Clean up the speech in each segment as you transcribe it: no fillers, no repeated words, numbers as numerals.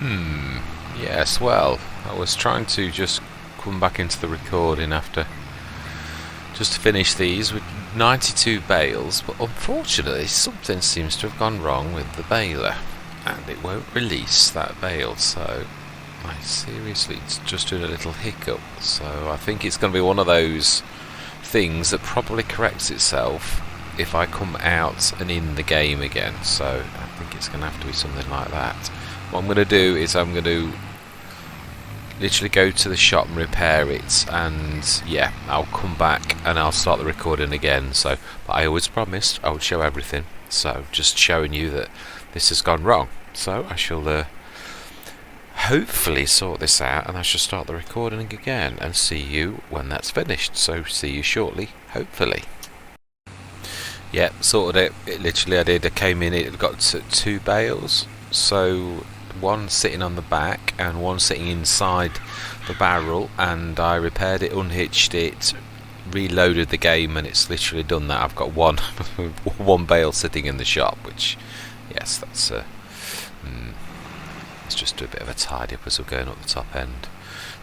Yes, well, I was trying to just come back into the recording after just to finish these with 92 bales, but unfortunately something seems to have gone wrong with the baler and it won't release that bale, so I seriously just doing a little hiccup. So I think it's going to be one of those things that probably corrects itself if I come out and in the game again, so I think it's going to have to be something like that. What I'm going to do is I'm going to literally go to the shop and repair it, and yeah, I'll come back and I'll start the recording again. So, but I always promised I would show everything, so just showing you that this has gone wrong. So I shall hopefully sort this out, and I shall start the recording again and see you when that's finished. So see you shortly, hopefully. Yeah, sorted it. Literally I did. I came in, it got to 2 bales, so one sitting on the back and one sitting inside the barrel, and I repaired it, unhitched it, reloaded the game, and it's literally done that. I've got one one bale sitting in the shop, which, yes, that's let's just do a bit of a tidy up as we're going up the top end.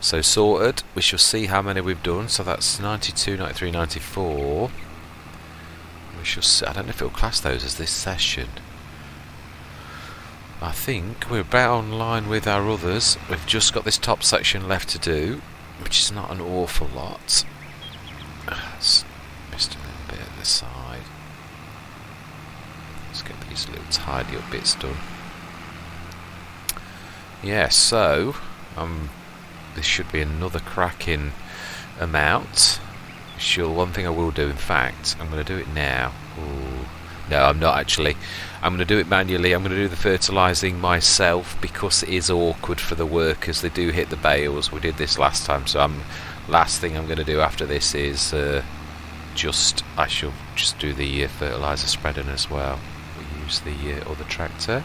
So sorted. We shall see how many we've done. So that's 92, 93, 94. We shall see. I don't know if it'll class those as this session. I think we're about on line with our others. We've just got this top section left to do, which is not an awful lot. It's missed a little bit at the side. Let's get these little tidy up bits done. Yeah, so this should be another cracking amount. Sure, one thing I will do, in fact, I'm going to do it now. Ooh. No, I'm not actually. I'm going to do it manually. I'm going to do the fertilising myself because it is awkward for the workers. They do hit the bales. We did this last time, so last thing I'm going to do after this is I shall just do the fertiliser spreading as well. We use the other tractor.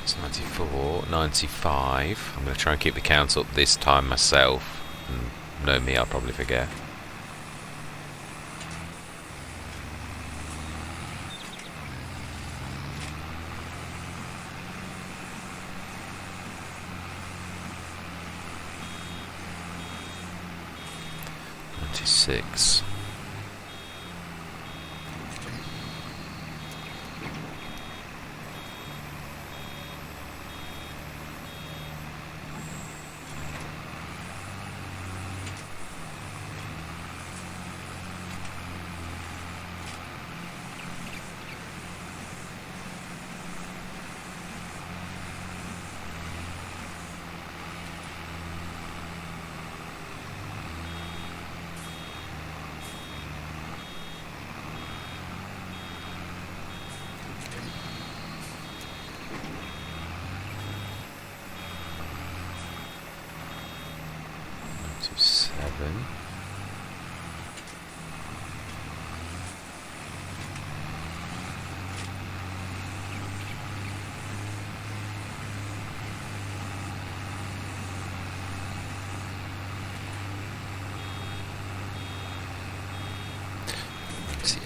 It's 94, 95. I'm going to try and keep the count up this time myself. And know me, I'll probably forget. Six.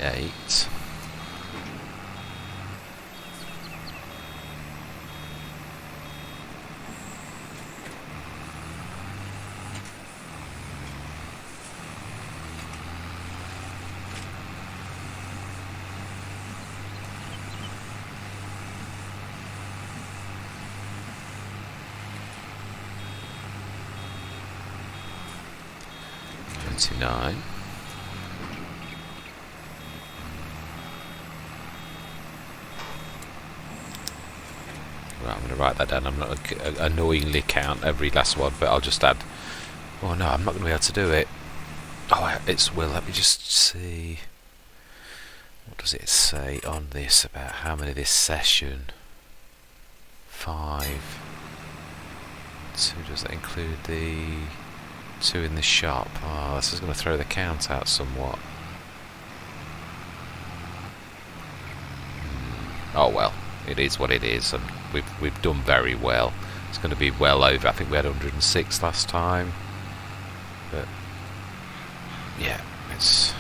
Eight. $29. Right, I'm going to write that down. I'm not going to annoyingly count every last one, but I'll just add. Oh no, I'm not going to be able to do it. Oh, it's will. Let me just see. What does it say on this about how many this session? 5. 2, does that include the 2 in the shop? Oh, this is going to throw the count out somewhat. Oh well, it is what it is, and we've done very well. It's going to be well over. I think we had 106 last time, but yeah, it's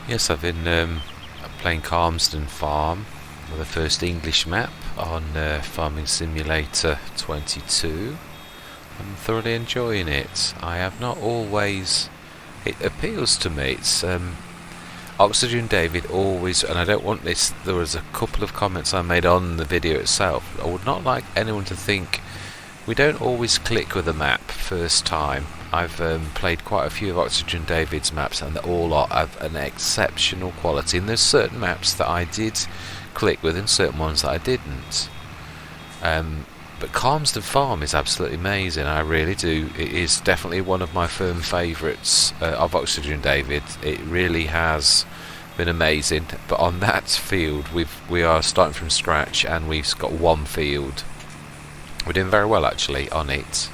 Yes, I've been playing Calmsden Farm, the first English map on Farming Simulator 22. I'm thoroughly enjoying it. I have not always... It appeals to me. It's Oxygen David always, and I don't want this, there was a couple of comments I made on the video itself. I would not like anyone to think we don't always click with a map first time. I've played quite a few of Oxygen David's maps and they all are of an exceptional quality, and there's certain maps that I did click with and certain ones that I didn't. But Calmsden Farm is absolutely amazing. I really do. It is definitely one of my firm favourites of Oxygen David. It really has been amazing. But on that field, we are starting from scratch, and we've got one field. We're doing very well actually on it.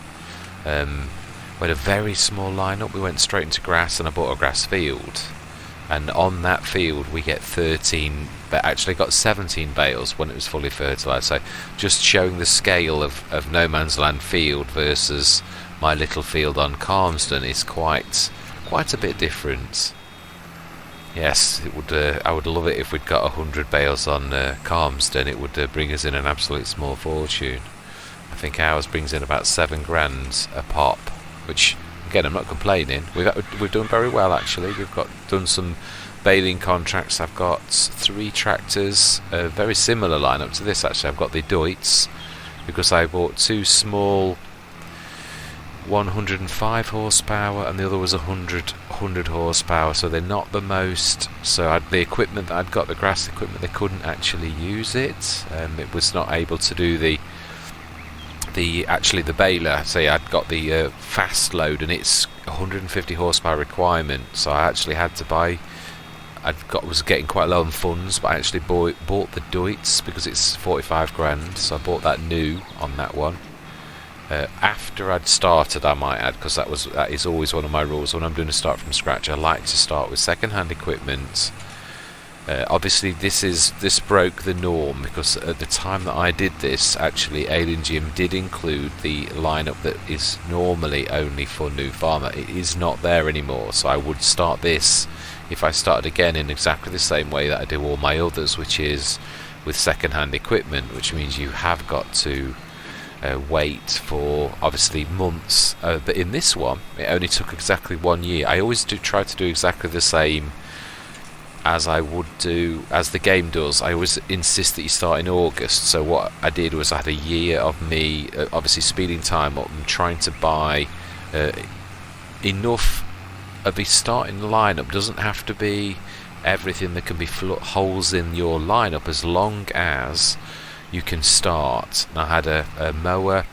We had a very small lineup. We went straight into grass, and I bought a grass field. And on that field we get 13, but actually got 17 bales when it was fully fertilised. So just showing the scale of No Man's Land field versus my little field on Calmsden is quite a bit different. Yes, it would. I would love it if we'd got 100 bales on Calmsden. It would bring us in an absolute small fortune. I think ours brings in about £7 a pop, which, again, I'm not complaining. We've done very well actually. We've done some baling contracts. I've got 3 tractors, a very similar lineup to this actually. I've got the Deutz because I bought 2 small 105 horsepower and the other was 100 horsepower, so they're not the most. So the equipment that I'd got, the grass equipment, they couldn't actually use it. It was not able to do the baler. Say I'd got the fast load and it's 150 horsepower requirement, so I actually had to buy. Was getting quite low on funds, but I actually bought the Deutz because it's 45 grand, so I bought that new on that one. After I'd started, I might add, because that is always one of my rules when I'm doing a start from scratch. I like to start with second-hand equipment. Obviously this broke the norm, because at the time that I did this, actually Alien Gym did include the lineup that is normally only for new farmer. It is not there anymore, so I would start this if I started again in exactly the same way that I do all my others, which is with second-hand equipment, which means you have got to wait for obviously months. But in this one, it only took exactly 1 year. I always try to do exactly the same as I would do as the game does. I always insist that you start in August. So what I did was I had a year of me obviously speeding time up and trying to buy enough of a starting lineup. Doesn't have to be everything. There can be holes in your lineup as long as you can start. And I had a mower,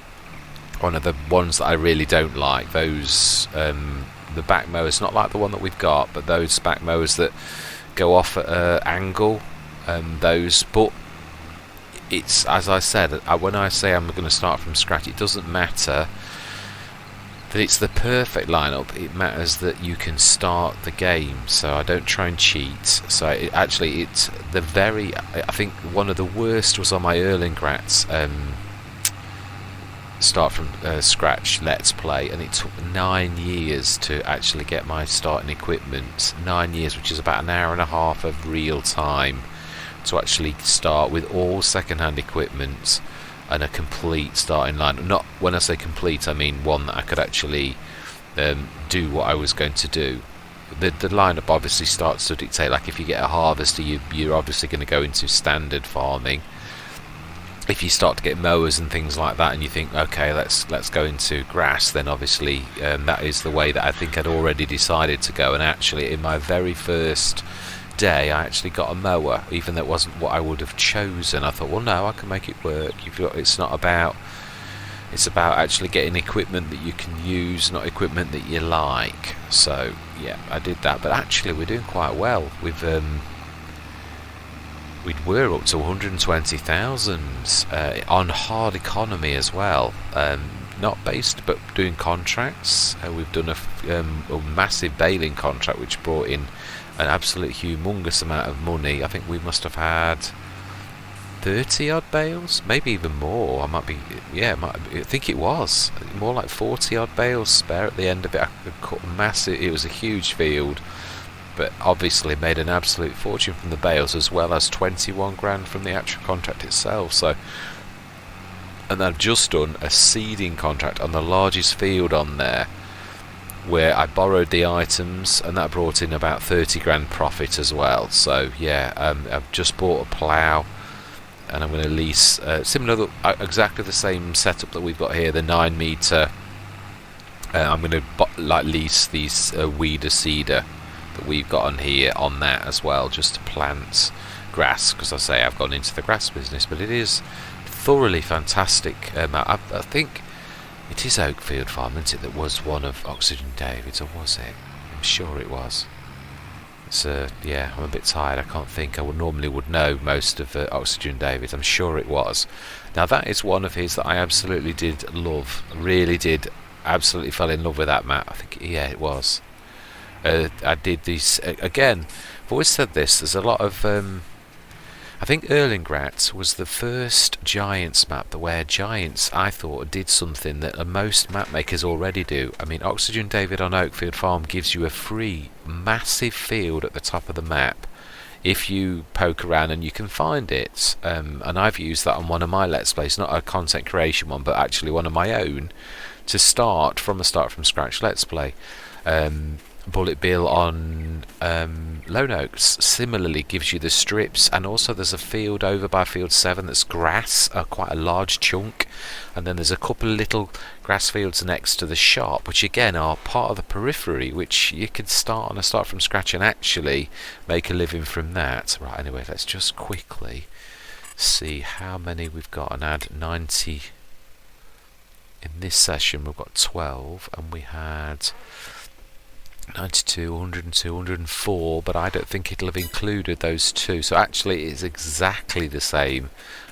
one of the ones that I really don't like, those the back mowers, not like the one that we've got, but those back mowers that go off at an angle, those. But it's, as I said, when I say I'm going to start from scratch, it doesn't matter that it's the perfect lineup. It matters that you can start the game, so I don't try and cheat. So it's the very, I think one of the worst was on my Erlingrat's start from scratch let's play, and it took 9 years to actually get my starting equipment. 9 years, which is about an hour and a half of real time to actually start with all second-hand equipment and a complete starting line. Not, when I say complete, I mean one that I could actually do what I was going to do. The lineup obviously starts to dictate, like if you get a harvester, you're obviously going to go into standard farming. If you start to get mowers and things like that and you think, okay, let's go into grass, then obviously that is the way that I think I'd already decided to go. And actually in my very first day I actually got a mower, even though it wasn't what I would have chosen. I thought, well, no, I can make it work. It's about actually getting equipment that you can use, not equipment that you like. So yeah, I did that. But actually we're doing quite well. We're up to 120,000 on hard economy as well. Not based, but doing contracts. We've done a massive baling contract, which brought in an absolute humongous amount of money. I think we must have had 30 odd bales, maybe even more. I think it was more like 40 odd bales spare at the end of it. It was a huge field. but obviously made an absolute fortune from the bales, as well as 21 grand from the actual contract itself. So, and I've just done a seeding contract on the largest field on there, where I borrowed the items, and that brought in about 30 grand profit as well. So yeah, I've just bought a plough, and I'm going to lease similar, exactly the same setup that we've got here, the 9 metre. I'm going to lease these weeder seeder that we've got on here on that as well, just to plant grass, because I say I've gone into the grass business. But it is thoroughly fantastic. I think it is Oakfield Farm, isn't it, that was one of Oxygen David's, or was it? I'm sure it was. It's yeah, I'm a bit tired, I can't think. I normally would know most of Oxygen David's. I'm sure it was. Now that is one of his that I absolutely did love, really did, absolutely fell in love with that map. I think, yeah, it was. I did these again. I've always said this. There's a lot of I think Erlingrat was the first Giants map where Giants, I thought, did something that most map makers already do. I mean, Oxygen David on Oakfield Farm gives you a free massive field at the top of the map if you poke around and you can find it. And I've used that on one of my Let's Plays, not a content creation one, but actually one of my own, to start from scratch Let's Play. Bullet Bill on Lone Oaks similarly gives you the strips, and also there's a field over by field 7 that's grass, quite a large chunk, and then there's a couple of little grass fields next to the shop, which again are part of the periphery, which you can start from scratch and actually make a living from that. Right, anyway, let's just quickly see how many we've got and add 90. In this session we've got 12, and we had 92, 102, 104, but I don't think it'll have included those two. So actually it's exactly the same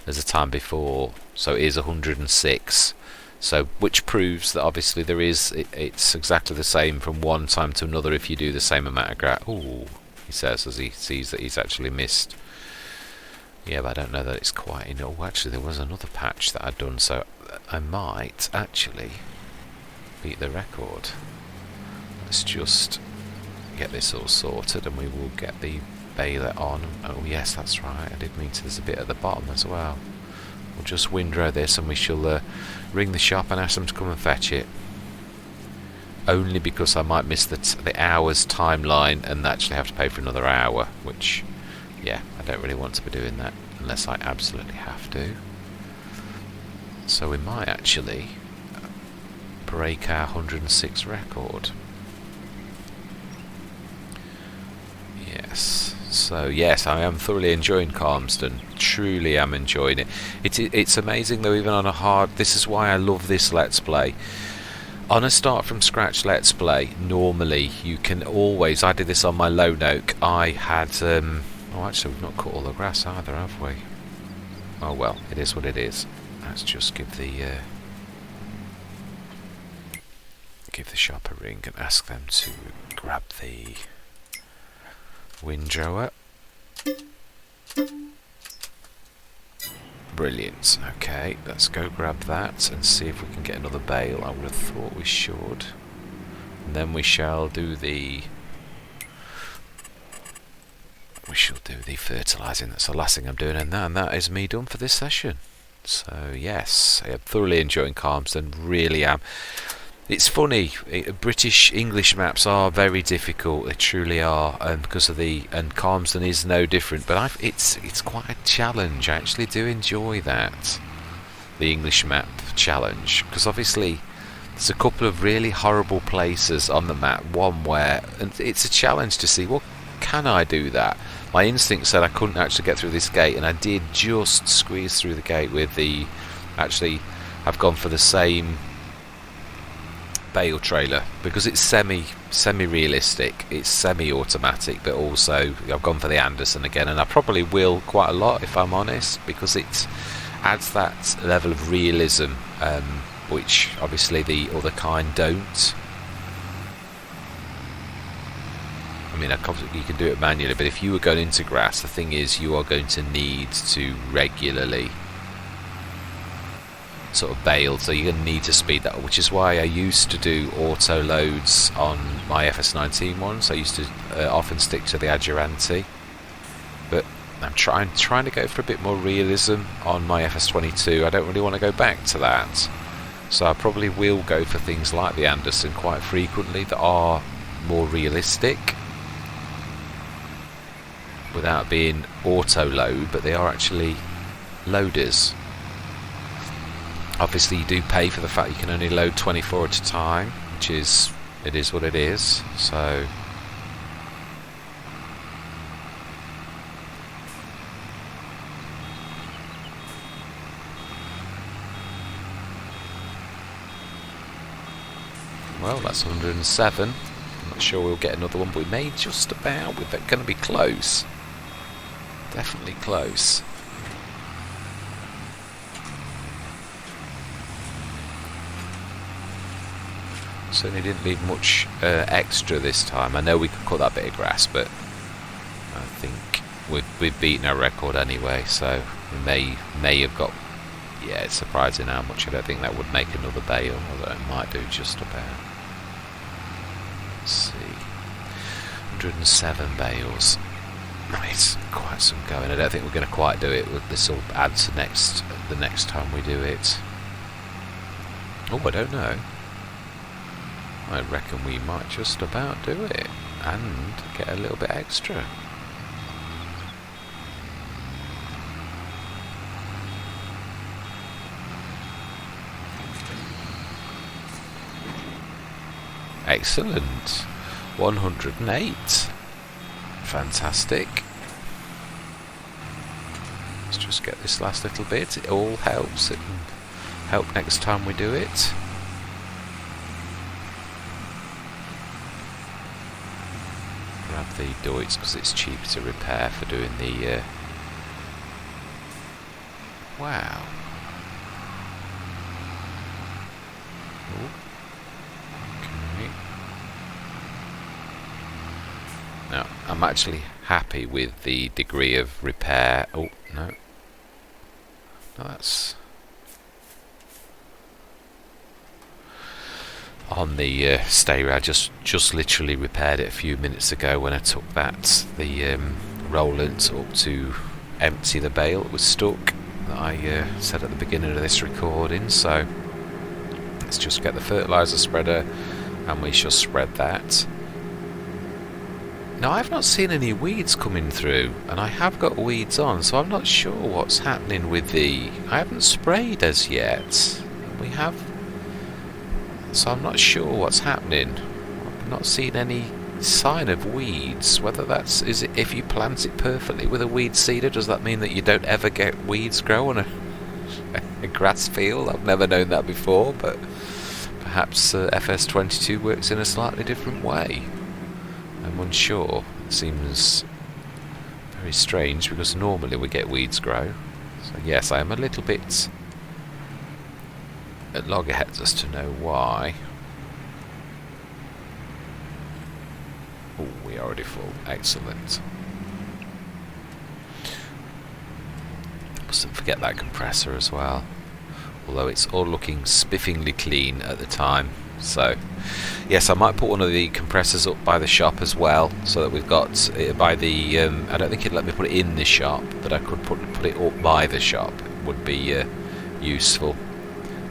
as the time before. So it is 106. So which proves that obviously there is, it's exactly the same from one time to another if you do the same amount of grass. Ooh, he says as he sees that he's actually missed. Yeah, but I don't know that it's quite enough. Oh, actually there was another patch that I'd done, so I might actually beat the record. Let's just get this all sorted and we will get the baler on. Oh yes, that's right, I did mean to, there's a bit at the bottom as well. We'll just windrow this and we shall ring the shop and ask them to come and fetch it. Only because I might miss the hour's timeline and actually have to pay for another hour, which, yeah, I don't really want to be doing that unless I absolutely have to. So we might actually break our 106 record. Yes, so yes, I am thoroughly enjoying Calmsden. Truly am enjoying it. It's amazing though, even on a hard, this is why I love this Let's Play. On a start from scratch Let's Play, normally you can always, I did this on my Lone Oak, I had, oh actually we've not cut all the grass either, have we? Oh well, it is what it is. Let's just give the shop a ring and ask them to grab the windrower. Brilliant. Okay, let's go grab that and see if we can get another bale. I would have thought we should. And then we shall do the fertilising. That's the last thing I'm doing, and that is me done for this session. So yes, I'm thoroughly enjoying Calmsden, really am. It's funny, British English maps are very difficult, they truly are, because of and Calmsden is no different, but it's quite a challenge. I actually do enjoy that, the English map challenge, because obviously there's a couple of really horrible places on the map, one where, and it's a challenge to see, well, can I do that? My instinct said I couldn't actually get through this gate, and I did just squeeze through the gate with actually I've gone for the same bale trailer because it's semi-realistic, it's semi-automatic, but also I've gone for the Anderson again, and I probably will quite a lot if I'm honest, because it adds that level of realism, which obviously the other kind don't. I mean, you can do it manually, but if you were going into grass, the thing is you are going to need to regularly sort of bale, so you're going to need to speed that up, which is why I used to do auto loads on my FS19 ones. I used to often stick to the Adjuranti, but I'm trying to go for a bit more realism on my FS22. I don't really want to go back to that, so I probably will go for things like the Anderson quite frequently that are more realistic without being auto load, but they are actually loaders. Obviously you do pay for the fact you can only load 24 at a time, which is, it is what it is. So well, that's 107. I'm not sure we'll get another one, but we may just about. We're going to be close. Definitely close. Certainly didn't leave much extra this time. I know we could cut that bit of grass, but I think we've beaten our record anyway, so we may have got... Yeah, it's surprising how much. I don't think that would make another bale, although it might do just about. Let's see. 107 bales. Right, quite some going. I don't think we're going to quite do it. This will add to the next time we do it. Oh, I don't know. I reckon we might just about do it and get a little bit extra. Excellent. 108. Fantastic. Let's just get this last little bit. It all helps. It can help next time we do it. Grab the Deutz because it's cheaper to repair for doing the... Wow. Ooh. Okay. Now, I'm actually happy with the degree of repair. Oh, no. No, that's... On the stayer, I just literally repaired it a few minutes ago when I took the Roland up to empty the bale. It was stuck, that I said at the beginning of this recording. So let's just get the fertiliser spreader and we shall spread that. Now, I've not seen any weeds coming through, and I have got weeds on, so I'm not sure what's happening with I haven't sprayed as yet. We have... So I'm not sure what's happening. I've not seen any sign of weeds. Whether that's... Is it if you plant it perfectly with a weed seeder, does that mean that you don't ever get weeds grow on a grass field? I've never known that before, but perhaps FS22 works in a slightly different way. I'm unsure. It seems very strange because normally we get weeds grow. So yes, I am a little bit at loggerheads as to know why. Oh, we're already full. Excellent. Mustn't forget that compressor as well. Although it's all looking spiffingly clean at the time. So, yes, I might put one of the compressors up by the shop as well, so that we've got it by the... I don't think it'd let me put it in the shop, but I could put it up by the shop. It would be useful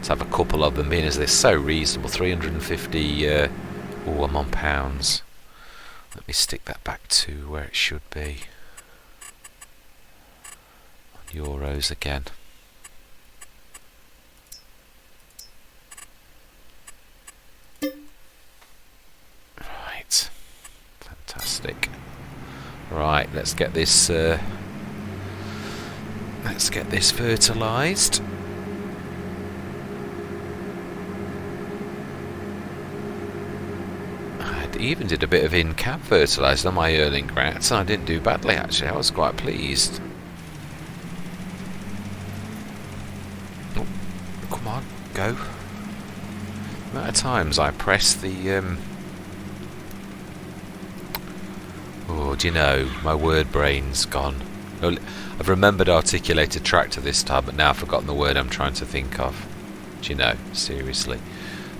to have a couple of them, being as they're so reasonable. 350... oh, I'm on pounds. Let me stick that back to where it should be. On euros again. Right. Fantastic. Right, let's get this fertilised. I even did a bit of in-cab fertilising on my Erling Gratz, and I didn't do badly actually. I was quite pleased. Oh, come on, go. The amount of times I press the oh, do you know, my word brain's gone. I've remembered articulated tractor this time, but now I've forgotten the word I'm trying to think of. Do you know? Seriously.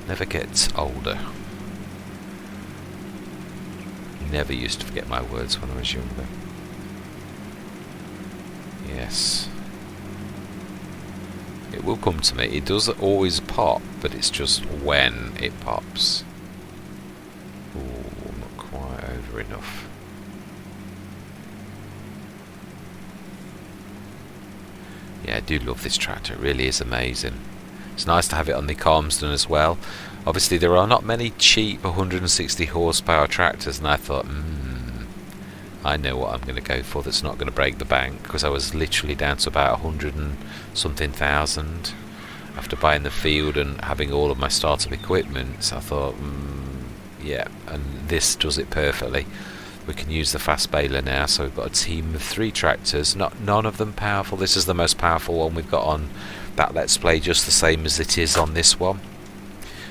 Never gets older. Never used to forget my words when I was younger. Yes. It will come to me. It does always pop, but it's just when it pops. Ooh, not quite over enough. Yeah, I do love this tractor. It really is amazing. It's nice to have it on the Calmsden as well. Obviously, there are not many cheap 160 horsepower tractors, and I thought, I know what I'm going to go for that's not going to break the bank, because I was literally down to about 100 and something thousand after buying the field and having all of my startup equipment. So I thought, yeah, and this does it perfectly. We can use the fast baler now, so we've got a team of 3 tractors, none of them powerful. This is the most powerful one we've got on that Let's Play, just the same as it is on this one.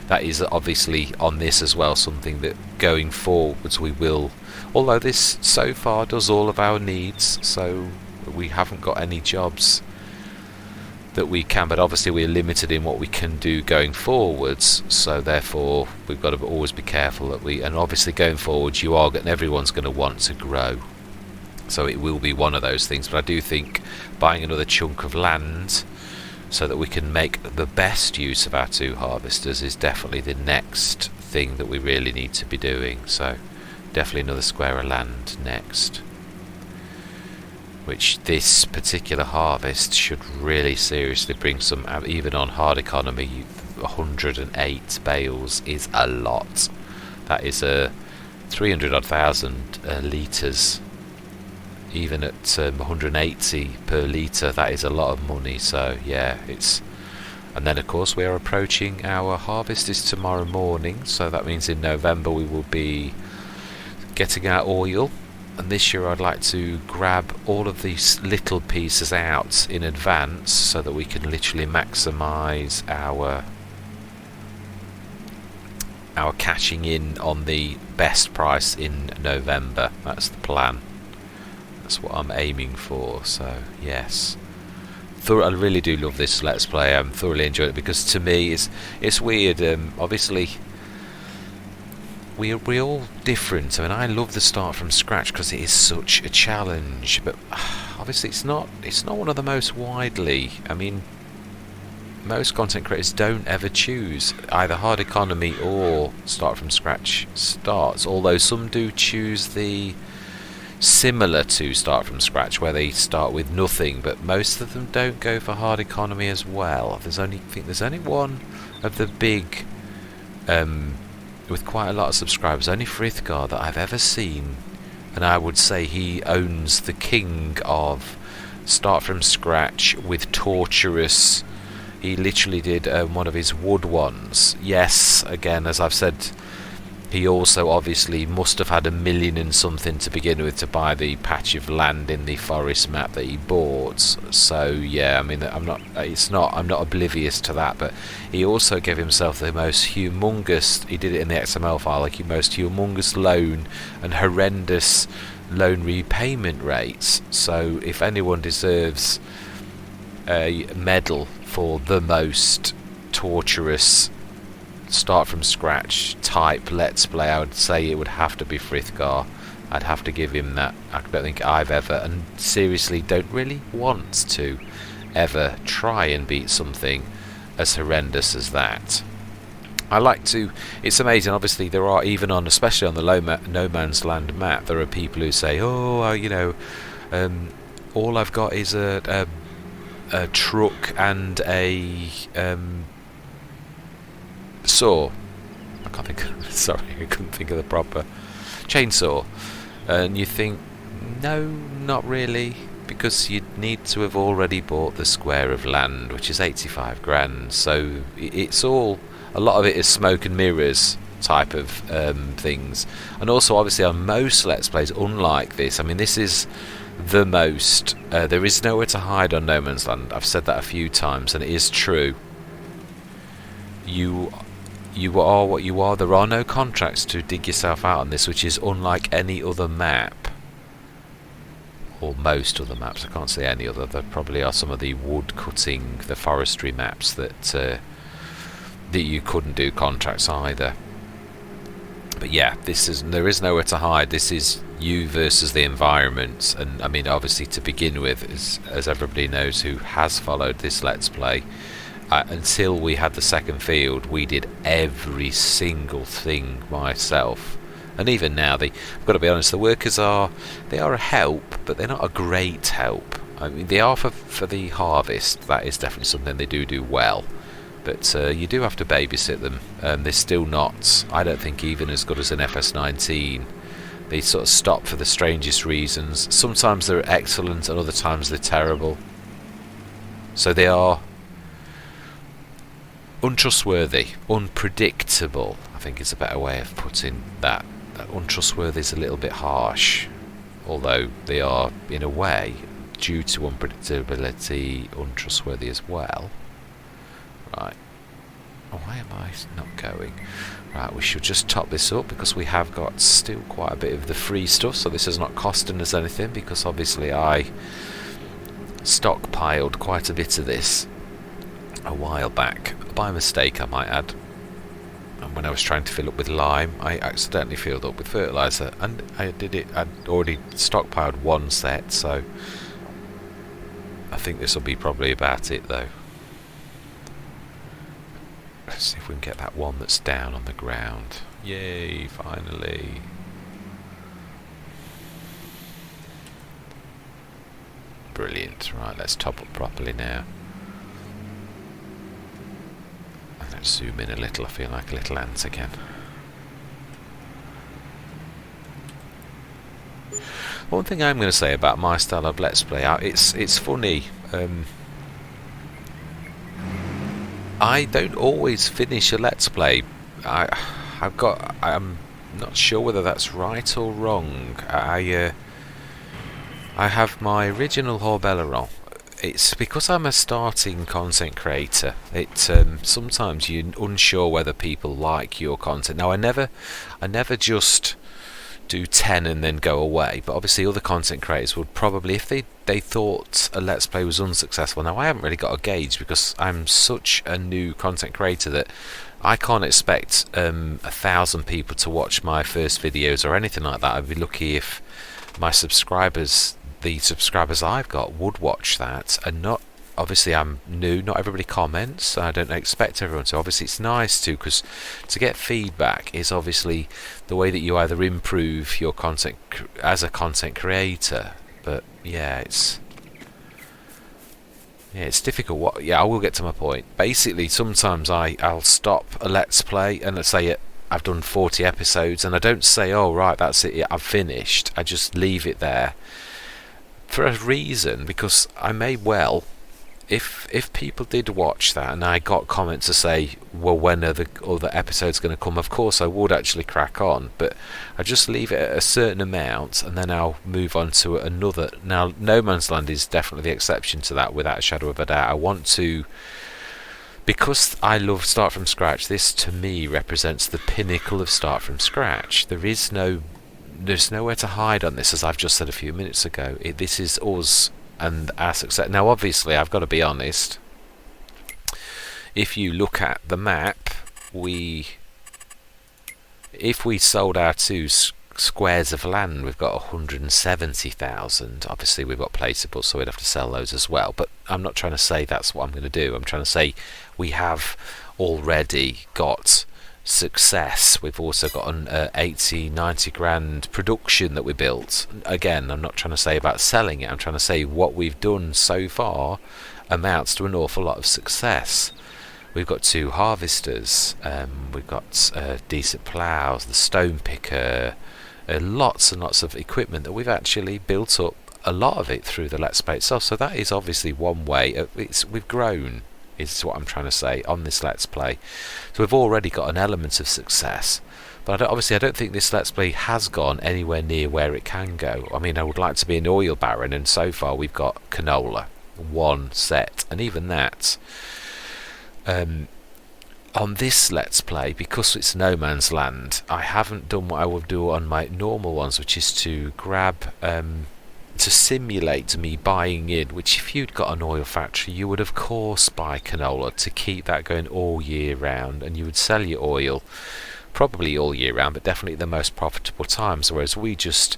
That is obviously on this as well, something that going forwards we will, although this so far does all of our needs, so we haven't got any jobs that we can, but obviously we're limited in what we can do going forwards, so therefore we've got to always be careful that and obviously going forwards everyone's going to want to grow, so it will be one of those things. But I do think buying another chunk of land so that we can make the best use of our 2 harvesters is definitely the next thing that we really need to be doing. So definitely another square of land next, which this particular harvest should really seriously bring some, even on hard economy. 108 bales is a lot. That is a 300 odd thousand litres. Even at 180 per litre, that is a lot of money. So yeah, and then of course we are approaching, our harvest is tomorrow morning, so that means in November we will be getting our oil. And this year I'd like to grab all of these little pieces out in advance so that we can literally maximise our cashing in on the best price in November. That's the plan. That's what I'm aiming for. So yes, I really do love this Let's Play. I'm thoroughly enjoying it, because to me it's weird. Obviously we're all different. I mean, I love the start from scratch because it is such a challenge, but obviously it's not one of the most widely. I mean, most content creators don't ever choose either hard economy or start from scratch starts, although some do choose the similar to start from scratch where they start with nothing, but most of them don't go for hard economy as well. I think there's only one of the big with quite a lot of subscribers, only Frithgar, that I've ever seen, and I would say he owns the king of start from scratch with torturous. He literally did one of his wood ones. Yes, again, as I've said, he also obviously must have had $1 million and something to begin with to buy the patch of land in the forest map that he bought. So yeah, I mean, I'm not oblivious to that, but he also gave himself the most humongous, he did it in the XML file, like most humongous loan and horrendous loan repayment rates. So if anyone deserves a medal for the most torturous start from scratch type Let's Play, I would say it would have to be Frithgar. I'd have to give him that. I don't think I've ever, and seriously don't really want to ever try and beat something as horrendous as that. I like to, it's amazing, obviously there are, even on, especially on the No Man's Land map, there are people who say, oh, you know, all I've got is a truck and a saw. I can't think. Sorry, I couldn't think of the proper chainsaw. And you think, no, not really, because you'd need to have already bought the square of land, which is 85 grand. So it's all, a lot of it is smoke and mirrors type of things. And also, obviously, on most Let's Plays, unlike this, I mean, this is the most. There is nowhere to hide on No Man's Land. I've said that a few times, and it is true. You are what you are. There are no contracts to dig yourself out on this, which is unlike any other map, or most other maps. I can't say any other. There probably are some of the wood cutting, the forestry maps that that you couldn't do contracts either. But yeah, there is nowhere to hide. This is you versus the environment. And I mean, obviously, to begin with, as everybody knows who has followed this Let's Play, until we had the second field, we did every single thing myself. And even now, I've got to be honest, the workers they are a help, but they're not a great help. I mean, they are for the harvest. That is definitely something they do well. But you do have to babysit them. They're still not, I don't think, even as good as an FS19. They sort of stop for the strangest reasons. Sometimes they're excellent and other times they're terrible. So they are untrustworthy, unpredictable, I think is a better way of putting that. Untrustworthy is a little bit harsh, although they are, in a way, due to unpredictability, untrustworthy as well. Right. Why am I not going? Right, we should just top this up because we have got still quite a bit of the free stuff, so this is not costing us anything, because obviously I stockpiled quite a bit of this a while back, by mistake I might add. And when I was trying to fill up with lime, I accidentally filled up with fertiliser, and I'd already stockpiled one set, so I think this will be probably about it though. Let's see if we can get that one that's down on the ground. Yay, finally. Brilliant. Right, let's top up properly now. And let's zoom in a little. I feel like a little ant again. One thing I'm going to say about my style of Let's Play, it's funny. I don't always finish a Let's Play. I'm not sure whether that's right or wrong. I have my original Horbelleron. It's because I'm a starting content creator. Sometimes you're unsure whether people like your content. Now I never just do 10 and then go away, but obviously other content creators would probably, if they thought a Let's Play was unsuccessful. Now I haven't really got a gauge because I'm such a new content creator that I can't expect 1,000 people to watch my first videos or anything like that. I'd be lucky if my subscribers, the subscribers I've got, would watch that. And not, obviously I'm new, not everybody comments, I don't expect everyone to. Obviously it's nice to, because to get feedback is obviously the way that you either improve your content as a content creator. But yeah, it's difficult. I will get to my point. Basically, sometimes I'll stop a Let's Play and let's say I've done 40 episodes and I don't say, oh right, that's it, I've finished. I just leave it there for a reason, because I may well, if people did watch that and I got comments to say, well, when are the other episodes going to come, of course I would actually crack on, but I just leave it at a certain amount and then I'll move on to another. Now No Man's Land is definitely the exception to that, without a shadow of a doubt. I want to, because I love Start From Scratch, this to me represents the pinnacle of Start From Scratch. There's nowhere to hide on this, as I've just said a few minutes ago. This is us and our success. Now obviously I've got to be honest, if you look at the map, if we sold our 2 squares of land, we've got 170,000. Obviously we've got placeables, so we'd have to sell those as well, but I'm not trying to say that's what I'm going to do. I'm trying to say we have already got success. We've also got an 80-90 grand production that we built. Again, I'm not trying to say about selling it, I'm trying to say what we've done so far amounts to an awful lot of success. We've got 2 harvesters, we've got decent ploughs, the stone picker, lots and lots of equipment that we've actually built up, a lot of it through the Let's Play itself. So that is obviously one way. We've grown, is what I'm trying to say, on this Let's Play. So we've already got an element of success, but obviously I don't think this Let's Play has gone anywhere near where it can go. I mean, I would like to be an oil baron, and so far we've got canola, 1 set, and even that on this Let's Play, because it's No Man's Land, I haven't done what I will do on my normal ones, which is to grab to simulate me buying in, which if you'd got an oil factory you would of course buy canola to keep that going all year round, and you would sell your oil probably all year round, but definitely the most profitable times, whereas we just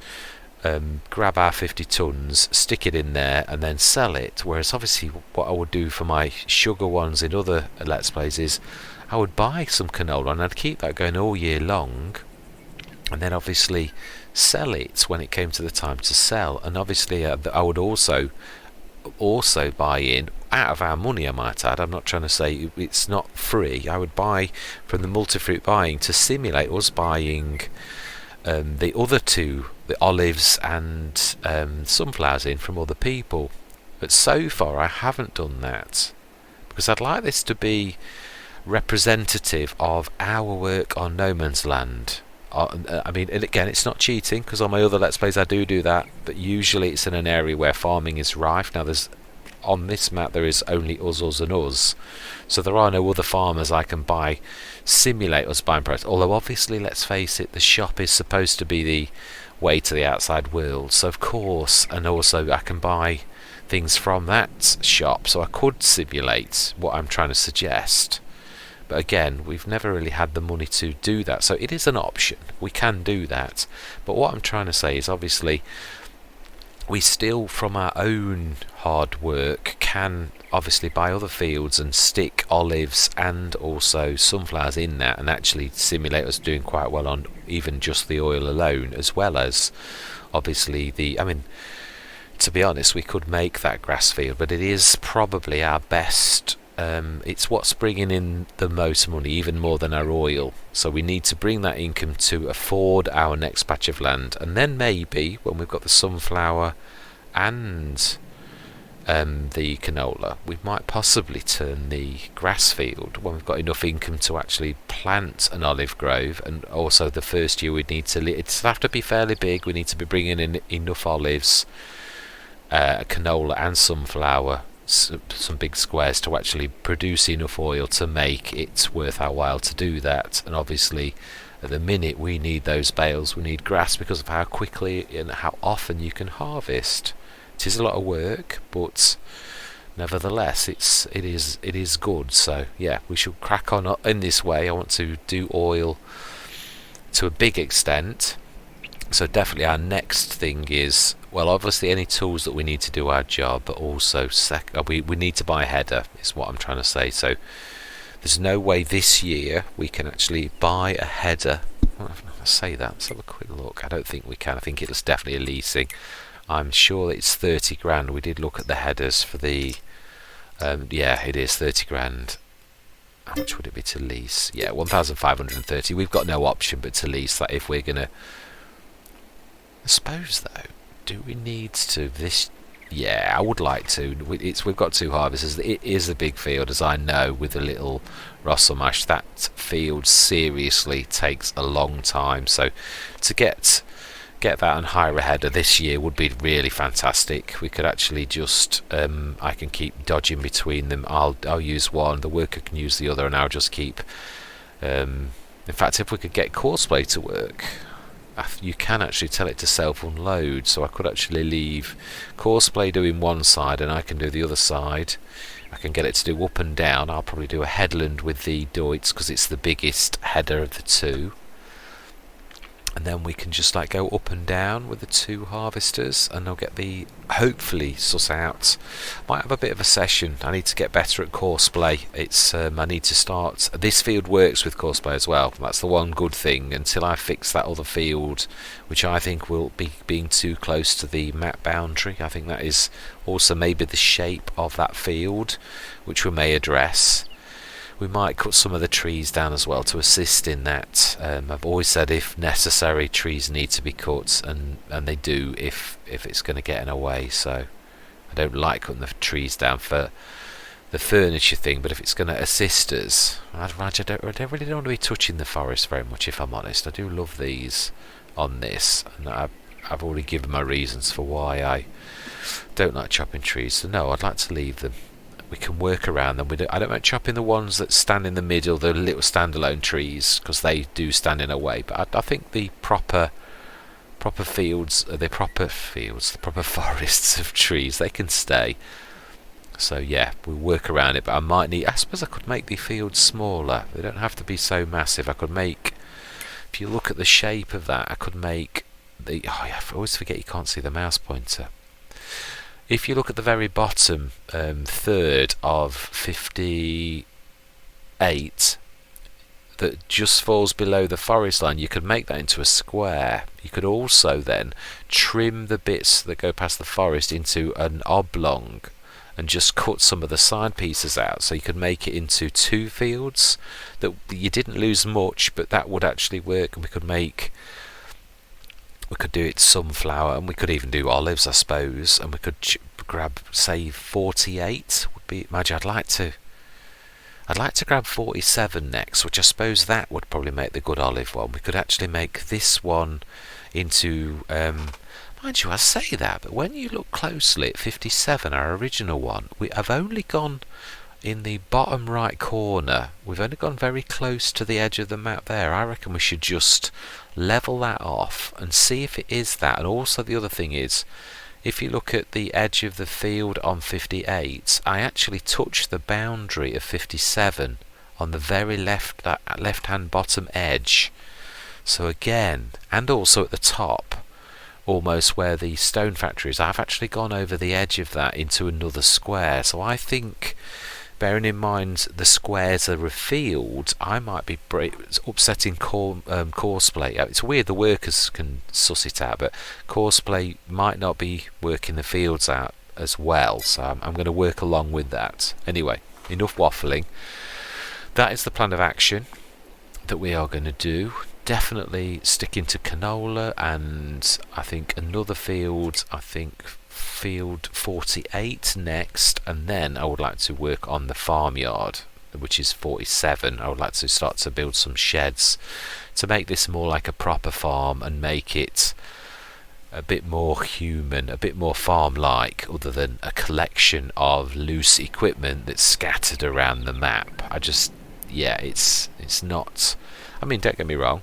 grab our 50 tons, stick it in there and then sell it. Whereas obviously what I would do for my sugar ones in other Let's Plays is I would buy some canola and I'd keep that going all year long, and then obviously sell it when it came to the time to sell. And obviously I would also buy in out of our money, I might add. I'm not trying to say it's not free. I would buy from the multi-fruit buying to simulate us buying the other two, the olives and sunflowers, in from other people. But so far I haven't done that because I'd like this to be representative of our work on No Man's Land. I mean, and again, it's not cheating because on my other Let's Plays I do that, but usually it's in an area where farming is rife. Now on this map there is only us and us, so there are no other farmers I can buy, simulate us buying products. Although obviously, let's face it, the shop is supposed to be the way to the outside world, so of course, and also I can buy things from that shop, so I could simulate what I'm trying to suggest. But again, we've never really had the money to do that, so it is an option. We can do that. But what I'm trying to say is, obviously, we still, from our own hard work, can obviously buy other fields and stick olives and also sunflowers in that and actually simulate us doing quite well on even just the oil alone, as well as obviously I mean, to be honest, we could make that grass field, but it is probably our best. It's what's bringing in the most money, even more than our oil. So we need to bring that income to afford our next patch of land, and then maybe when we've got the sunflower and the canola, we might possibly turn the grass field when we've got enough income to actually plant an olive grove. And also the first year we'd need to it'd have to be fairly big. We need to be bringing in enough olives, canola and sunflower, some big squares, to actually produce enough oil to make it worth our while to do that. And obviously at the minute we need those bales, we need grass because of how quickly and how often you can harvest. It is a lot of work, but nevertheless it is good. So yeah, we should crack on in this way. I want to do oil to a big extent. So definitely our next thing is, well, obviously any tools that we need to do our job, but also we need to buy a header, is what I'm trying to say. So there's no way this year we can actually buy a header. Well, I say that, let's have a quick look. I don't think we can. I think it's definitely a leasing. I'm sure that it's 30 grand. We did look at the headers for the yeah, it is 30 grand. How much would it be to lease? Yeah, 1,530. We've got no option but to lease that if we're gonna. I suppose though, do we need to this? Yeah, I would like to. We've got two harvesters. It is a big field, as I know, with the little Russell mash. That field seriously takes a long time. So to get that and hire a header this year would be really fantastic. We could actually just I can keep dodging between them. I'll use one, the worker can use the other, and I'll just keep. In fact, if we could get Courseplay to work. You can actually tell it to self-unload, so I could actually leave Courseplay doing one side and I can do the other side. I can get it to do up and down. I'll probably do a headland with the Deutz because it's the biggest header of the two, and then we can just like go up and down with the two harvesters, and I'll get the hopefully suss out. Might have a bit of a session. I need to get better at Courseplay. It's I need to start. This field works with Courseplay as well. That's the one good thing. Until I fix that other field, which I think will be being too close to the map boundary. I think that is also maybe the shape of that field, which we may address. We might cut some of the trees down as well to assist in that. I've always said if necessary trees need to be cut, and they do if it's going to get in a way. So I don't like cutting the trees down for the furniture thing, but if it's going to assist us, I don't really want to be touching the forest very much, if I'm honest. I do love these on this, and I've already given my reasons for why I don't like chopping trees. So no, I'd like to leave them. We can work around them. I don't like chopping the ones that stand in the middle, the little standalone trees, because they do stand in a way. But I think the proper proper fields, the proper forests of trees, they can stay. So yeah, we'll work around it, but I suppose I could make the fields smaller. They don't have to be so massive. I could make, if you look at the shape of that, I could make I always forget you can't see the mouse pointer. If you look at the very bottom third of 58, that just falls below the forest line, you could make that into a square. You could also then trim the bits that go past the forest into an oblong and just cut some of the side pieces out, so you could make it into 2 fields. That you didn't lose much, but that would actually work. And we could do it sunflower, and we could even do olives, I suppose. And we could grab, say, 48 would be. Imagine, I'd like to grab 47 next, which I suppose that would probably make the good olive one. We could actually make this one into. Mind you, I say that, but when you look closely at 57, our original one, we have only gone in the bottom right corner. We've only gone very close to the edge of the map there. I reckon we should just level that off and see if it is that. And also the other thing is, if you look at the edge of the field on 58, I actually touched the boundary of 57 on the very left-hand bottom edge. So again, and also at the top, almost where the stone factory is, I've actually gone over the edge of that into another square. So I think, bearing in mind the squares are a field, I might be upsetting Courseplay. It's weird, the workers can suss it out, but Courseplay might not be working the fields out as well. So I'm going to work along with that. Anyway, enough waffling. That is the plan of action that we are going to do. Definitely sticking to canola, and I think another field, field 48 next, and then I would like to work on the farmyard, which is 47. I would like to start to build some sheds to make this more like a proper farm and make it a bit more human, a bit more farm-like, other than a collection of loose equipment that's scattered around the map. It's not. I mean, don't get me wrong,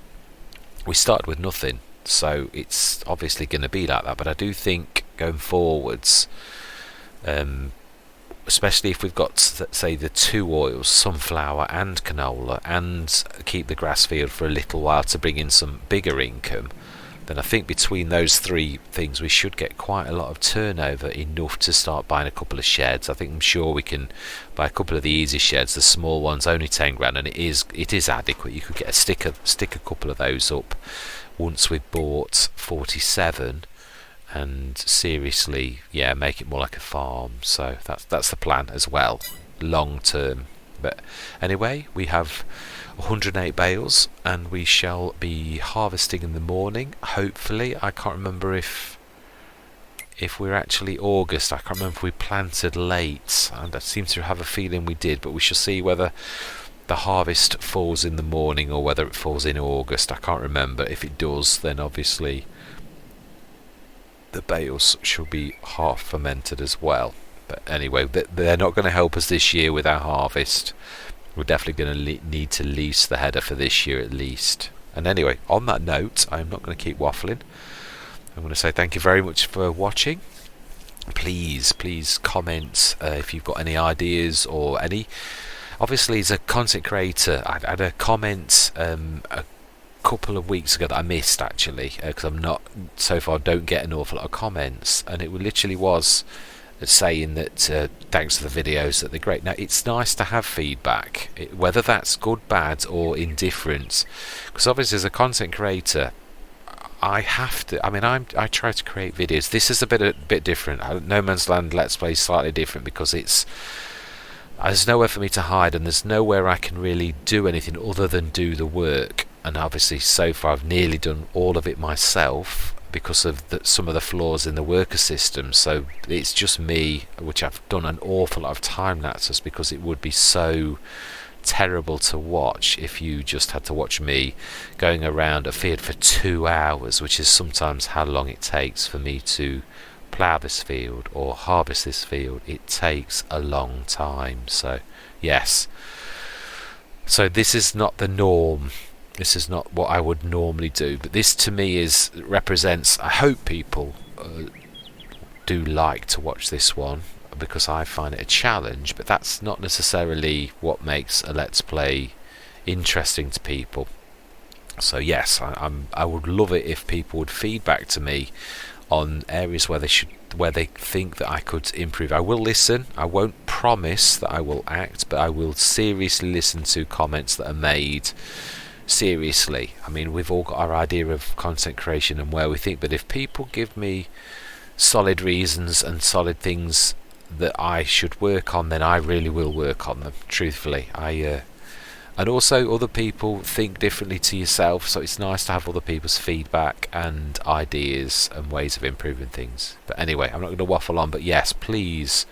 we started with nothing, so it's obviously going to be like that, but I do think going forwards, especially if we've got, say, the 2 oils, sunflower and canola, and keep the grass field for a little while to bring in some bigger income, then I think between those 3 things we should get quite a lot of turnover, enough to start buying a couple of sheds. I'm sure we can buy a couple of the easy sheds. The small ones only 10 grand, and it is adequate. You could get stick a couple of those up once we've bought 47, and seriously, make it more like a farm. So that's the plan as well, long term. But anyway, we have 108 bales, and we shall be harvesting in the morning, hopefully. I can't remember if we're actually August. I can't remember if we planted late, and I seem to have a feeling we did, but we shall see whether the harvest falls in the morning or whether it falls in August. I can't remember. If it does, then obviously the bales should be half fermented as well. But anyway, they're not going to help us this year with our harvest. We're definitely going to need to lease the header for this year at least. And anyway, on that note, I'm not going to keep waffling. I'm going to say thank you very much for watching. Please comment if you've got any ideas or any. Obviously, as a content creator, I had a comment a couple of weeks ago that I missed, actually, because I'm not, so far, don't get an awful lot of comments, and it literally was saying that thanks for the videos, that they're great. Now, it's nice to have feedback, whether that's good, bad, or indifferent, because obviously as a content creator, I have to. I mean, I try to create videos. This is a bit different. No Man's Land Let's Play is slightly different because there's nowhere for me to hide, and there's nowhere I can really do anything other than do the work. And obviously, so far, I've nearly done all of it myself because of some of the flaws in the worker system. So it's just me, which I've done an awful lot of time lapses, because it would be so terrible to watch if you just had to watch me going around a field for 2 hours, which is sometimes how long it takes for me to plough this field or harvest this field. It takes a long time. So yes, so this is not the norm. This is not what I would normally do, but this to me represents. I hope people do like to watch this one, because I find it a challenge, but that's not necessarily what makes a Let's Play interesting to people. So yes, I would love it if people would feedback to me on areas where they think that I could improve. I will listen. I won't promise that I will act, but I will seriously listen to comments that are made seriously. I mean, we've all got our idea of content creation and where we think, but if people give me solid reasons and solid things that I should work on, then I really will work on them, truthfully. And also, other people think differently to yourself, so it's nice to have other people's feedback and ideas and ways of improving things. But anyway, I'm not going to waffle on, but yes, please,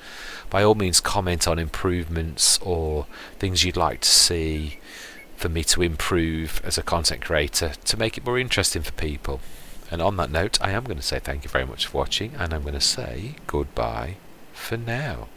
by all means, comment on improvements or things you'd like to see for me to improve as a content creator to make it more interesting for people. And on that note, I am going to say thank you very much for watching, and I'm going to say goodbye for now.